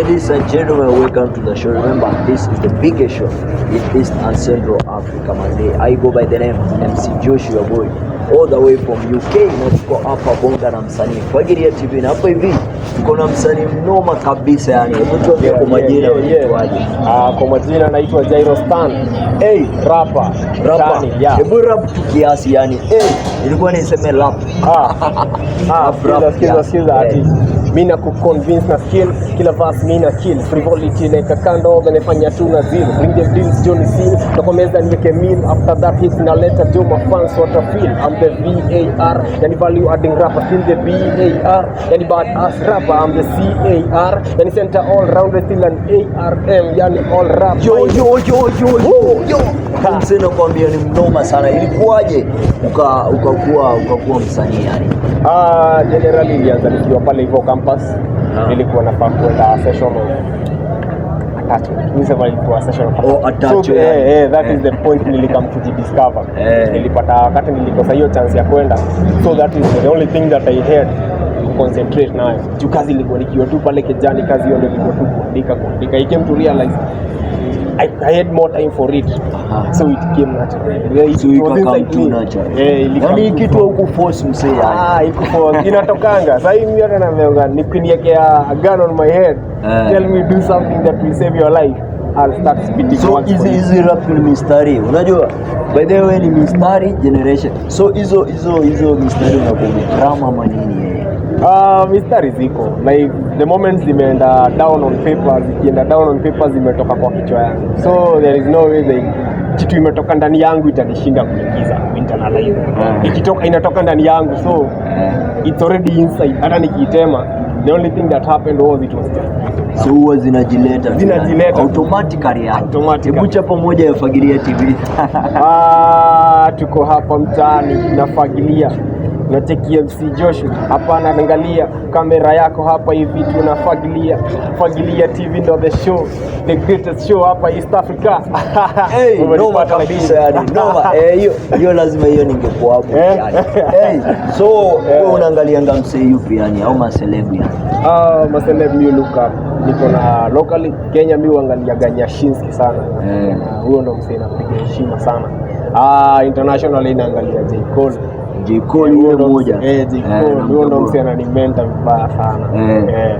Ladies and gentlemen, welcome to the show. Remember, this is the biggest show in East and Central Africa. I go by the name MC Joshua Boy, all the way from UK. Na tuko hapa Bonga na msanii Fagilia TV, na hapa hivi tuko na msanii mnoma kabisa yani. Hebu tuambie kwa majina unaitwaje? Kwa majina naitwa Jairo Stan. Rapper. Hebu rap tu kiasi yani. Ilikuwa niseme rap. Skill artist. Mimi na convince na skill, kila verse mimi na kill. Frivolity like kando benefanya tu na zero. Bring the deals Johnny C. Na kwa meza niweke meal. After that hits na letter do my fans what I feel. I'm the VAR. Yani value adding rapper still the VAR. Yani bad ass rapper I'm the CAR. Yani center all round still an ARM. Yani all rap. Yo. Msena kwambia ni mnoma sana. Ilikuwaje ukakuwa msanii yani? Generally nilianza nikiwa pale hivyo campus. Nilikuwa nafaa kwenda session of attachment. Nisema ilikuwa session of attachment. That is the point nilikam kujidiscover. Nilipata wakati nilikosa hiyo chance ya kwenda. So that is the only thing that I had to concentrate nayo. Juu kazi ilikuwa nikiwa tu pale kijani, kazi hiyo ndio ilikuwa tu kuandika. I came to realize I had more time for it. So it came naturally. So it was too natural. Yani kitu huku force msee yani. Iko force inatokanga. Sasa hivi hata nameonga nikuniwekea a gun on my head. Tell me do something that will save your life. I'll start spitting. So easy rap ni mistari. Unajua by the way ni mistari generation. So hizo mistari unakuwa drama ama nini? Mistari ziko like the moments zimeenda down on paper, zikienda down on paper zimetoka kwa kichwa yangu, so there is no way like kitu imetoka ndani yangu itanishinda kuingiza internalize. Ikitoka inatoka ndani yangu, so it's already inside. Hata nikiitema the only thing that happened was it was just so huwa zinajileta automatically. Hebu chapa moja ya Fagilia TV. Tuko hapa mtaani na Fagilia. Nacheki MC Joshua hapa anaangalia kamera yako hapa hivi tunafagilia. Fagilia TV ndo the show, the greatest show hapa East Africa. Noma kabisa yani. Noma. Hiyo lazima hiyo ningekuwa hapo yani. So wewe unaangalia msee yupi yani au maselebu yani? Maselebu mimi look up. Niko na locally Kenya mimi huangalia Ganyashinski sana. Huyo ndo msee napiga heshima sana. Internationally naangalia J Cole yule mmoja. J Cole ndio msee ananimenta vibaya sana.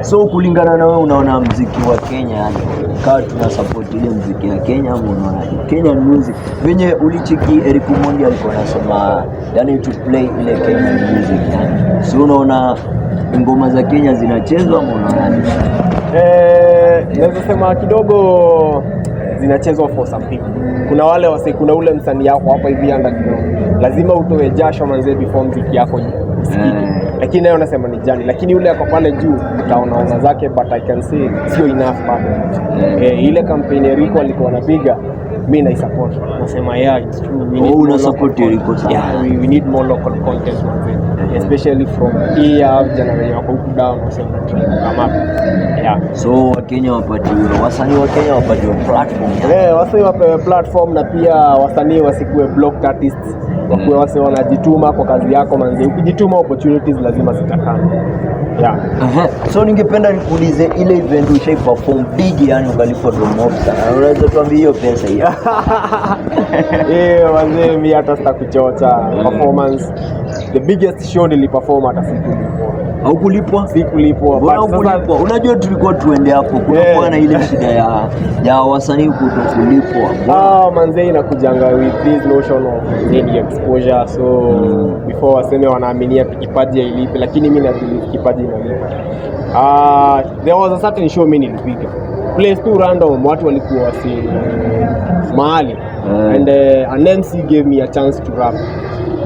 So kulingana na wewe unaona muziki wa Kenya yani kama tuna support ile muziki ya Kenya ama unaona Kenyan music venye ulichiki Eric Omondi alikuwa anasema yani to play ile Kenyan music yani. So unaona ngoma za Kenya zinachezwa ama unaona? Naweza sema kidogo zinachezwa for some people. Kuna wale kuna ule msanii yako hapa hivi anda kidogo lazima utoe jasho manze before muziki yako isikike. Lakini nayo nasema ni jani, lakini yule yako pale juu utaona zake, but I can say sio enough bado. Ile campaign Rico alikuwa anapiga mimi na support. Nasema it's true. We need more support Rico sana. Yeah, we need more local content manze. Especially from here generation wako huku down wasema come up. So Wakenya wasanii wa Kenya wapatiwe platform. Wasanii wapewe platform na pia wasanii wasikuwe blocked artists. Wakuwe wase wanajituma kwa kazi yako manze. Ukijituma opportunities lazima zitakana. So ningependa nikuulize ile event ushai perform big yani ungalipwa drop sana. Unaweza tuambie hiyo pesa hiyo? Manze mimi hata sitakuchocha performance. The biggest show niliperform hata sikulipwa. Haukulipwa? Sikulipwa. Unajua tulikuwa tuende hapo kulikuwa na ile shida ya wasanii kutokulipwa. Manze inakujanga with this notion of need exposure, so before waseme wanaaminia kipaji hailipi, lakini mimi na kipaji inalipa. There was a certain show mimi nilipiga place too random, watu walikuwa wasi mahali and an MC gave me a chance to rap.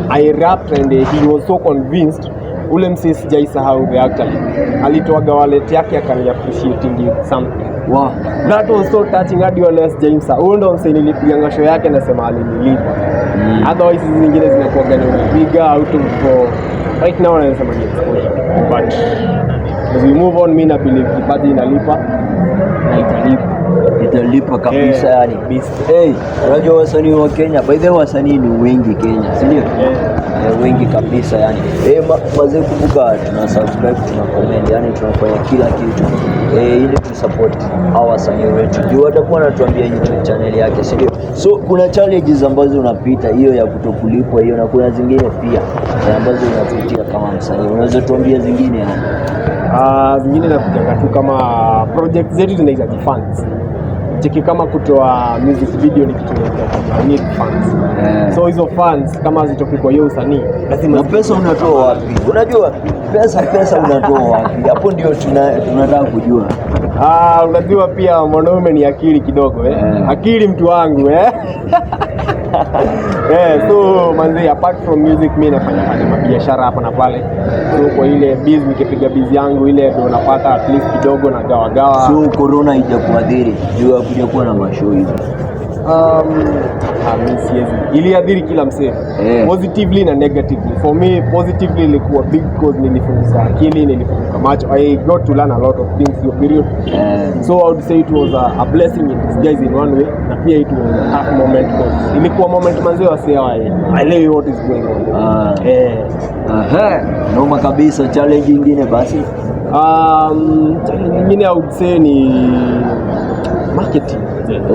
I rapped and he was so convinced. Ule msee sijaisahau actually alitoaga wallet yake akani appreciating something. Wow, that was so touching. Hadi wale James huyo ndo msee nilipiga show yake nasema alinilipa. Otherwise hizi zingine zinakuwa gani unapiga out of right now nasema ni exposure, but as we move on mimi na believe kipaji inalipa na italipa. italipa kabisa yani. Unajua wasanii wa Kenya, by the way wasanii ni wengi Kenya, si ndio? Wengi kabisa yani. Mazee kumbuka tuna subscribe, tuna comment, yani tunafanya kila kitu ili tu support hawa wasanii wetu. Juu watakuwa wanatuambia YouTube channel yake, si ndio? So kuna challenges ambazo unapita, hiyo ya kutokulipwa hiyo, na kuna zingine pia ambazo unapitia kama msanii. Unaweza tuambia zingine yani? Zingine nakuja tu kama project zetu zinahitaji funds. Cheki kama kutoa music video ni kitu ni funds. So hizo funds kama zitoki kwa hiyo usanii, lazima pesa unatoa wapi? Unajua pesa unatoa wapi? Hapo ndio tunataka kujua. Unajua pia mwanaume ni akili kidogo akili mtu wangu so manzi, apart from music mimi nafanya biashara hapa na pale. So kwa ile biz nikipiga biz yangu ile ndio napata at least kidogo na gawa. So corona haijakuadhiri juu hakuja kuwa na mashow hizo? Iliadhiri kila msee, positively na negatively. For me positively ilikuwa big cause nilifunguka akili, nilifunguka macho. I got to learn a lot of things your period. So I would say it was a blessing in disguise in one way, na pia it was a tough moment because ilikuwa moment manzee wasewa I know what is going on. Noma kabisa. Challenge nyingine basi? Challenge nyingine I would say ni marketing.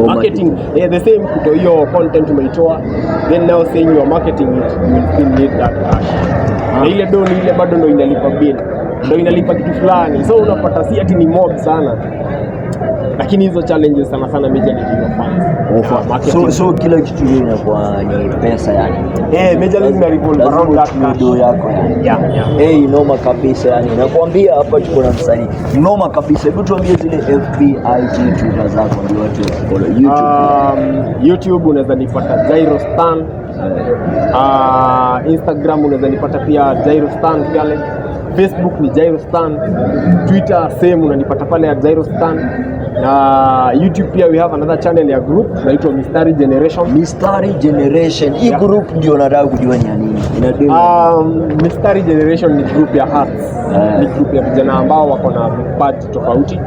Marketing, the same kuto hiyo content umeitoa, then now saying you are marketing it, you will still need that cash. Na ile do ni ile bado ndo inalipa bill, ndo inalipa kitu fulani, so unapata si ati ni mob sana, lakini hizo challenges sana major ni hiyo funds. So kila kitu inakuwa ni pesa yani. Major league na revolve around that do yako yani. Noma kabisa yani. Nakwambia hapa tuko na msanii noma kabisa. Hebu tuambie zile FB IG Twitter zako ndio watu follow YouTube. YouTube unaweza nipata Jairo Stan. Instagram unaweza nipata pia Jairo Stan pale. Facebook ni Jairo Stan. Twitter same unanipata pale at Jairo Stan. Na YouTube pia we have another channel ya group inaitwa Mistari Generation. Mistari Generation. Hii group ndio nataka kujua ni nini. Mistari Generation ni group ya arts. Ni group ya vijana ambao wako na vipaji tofauti.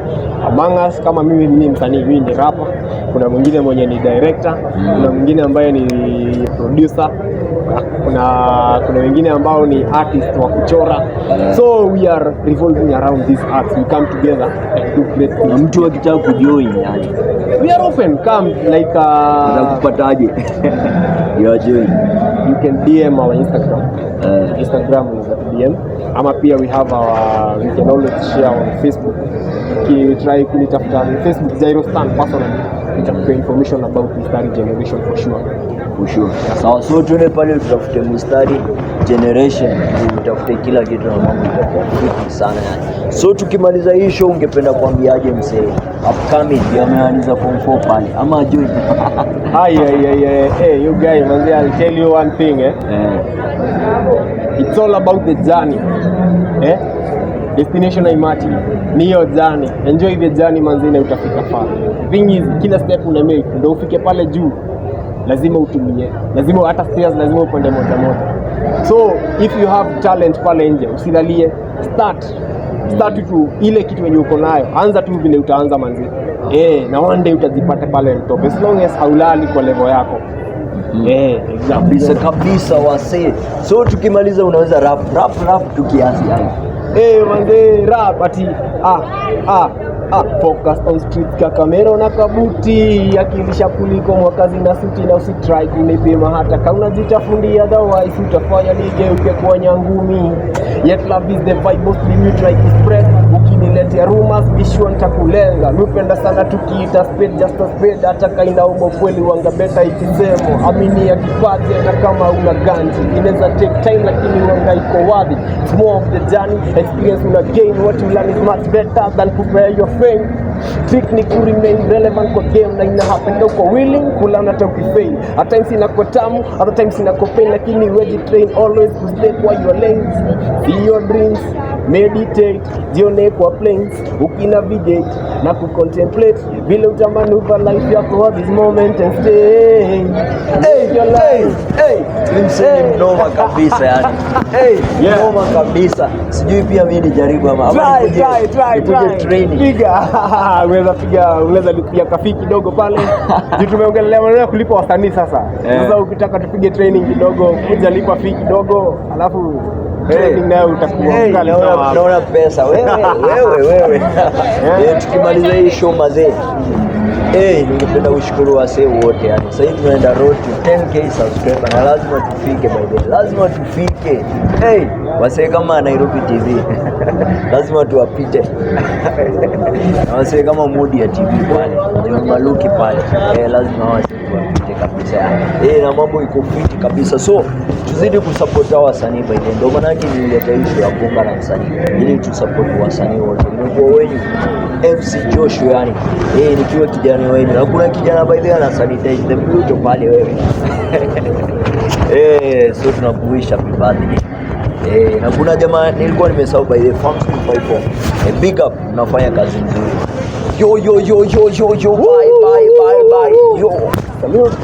Among us kama mimi ni msanii, mimi ni rapper. Kuna mwingine mwenye ni director, kuna mwingine ambaye ni producer. Kuna wengine ambao ni artist wa kuchora. So we are revolving around these arts. We come together and do great things. Na mtu akitaka kujoin yani, we are open, come like unakupataje? You are join. You can DM our Instagram. Instagram is DM. Ama pia we have we can always share on Facebook. Try kunitafuta on Facebook Jairo Stan personally. Nitakupa information about Mistari Generation for sure. Sawa, so tuende pale tutafute Mistari Generation, tutafute kila kitu na mambo itakuwa fiti sana yani. So tukimaliza hii show ungependa kuambiaje msee upcoming yameanza form 4 pale ama join? You guys manze, I'll tell you one thing it's all about the journey. Destination haimati, ni hiyo journey. Enjoy the journey manze, na utafika far. Thing is kila step una make ndio ufike pale juu. Lazima utumie, lazima hata stairs lazima upande moja. So if you have talent pale nje usilalie, start tu ile kitu yenye uko nayo, anza tu vile utaanza manzi. Na one day utajipata pale top, as long as haulali kwa level yako. Kabisa wase. So tukimaliza unaweza rap tukiasi yani. Manze rap ati focus on street ka kamera na kabuti, akilisha kuliko mwakazi na suti, na usitry kunipima hata kama unajitafundia, otherwise utafanya nigeuke kwa nyangumi. Yet love is the vibe, mostly you try to spread. Ukiniletea rumors bishwa nitakulenga. Nupenda sana tukiita spade just a spade, hata kaina umo kweli wanga beta ikisemo. Amini ya kipaji hata kama una ganji, inaweza take time lakini wanga iko worthy. It's more of the journey, experience una gain, what you learn is much better than prepare your fame. Trick ni ku remain relevant kwa game, na ina happen uko willing kula na toki fail. At times inakuwa tamu, other times inakuwa pain, lakini wewe train always to stay kwa your lanes. See your dreams, meditate, jione kwa planes, ukinavigate na kucontemplate vile utamanuva life yako at this moment and stay. Hey, noma kabisa yani. Noma kabisa. Sijui pia mimi nijaribu ama try training. Unaweza kupiga kafi kidogo pale. Juu tumeongelea maneno ya kulipa wasanii sasa. Sasa ukitaka tupige training kidogo, kuja lipa fee kidogo, alafu training nayo utakuwa mkali. Naona pesa wewe. Tukimaliza hii show mazee. Ningependa kushukuru wasee wote yani. Sasa hivi tunaenda road to 10k subscriber na lazima tufike by the lazima tufike. Wasee kama Nairobi TV lazima tuwapite. Na wasee kama Mudi ya TV pale, Maluki pale, lazima wasee tuwapite kabisa yani. Na mambo iko fiti kabisa. So tuzidi kusupport hao wasanii by the ndio maana nilileta issue ya Bonga na msanii ili tusupport wasanii wote. Nimekuwa wenyu MC Joshua yani. Nikiwa kijana wenu. Na kuna kijana by the ana sanitize the Pluto pale wewe. So tunakuisha birthday. Na kuna jamaa nilikuwa nimesahau by the Farms 254. Big up, mnafanya kazi nzuri. Yo bye. Yo. Salute.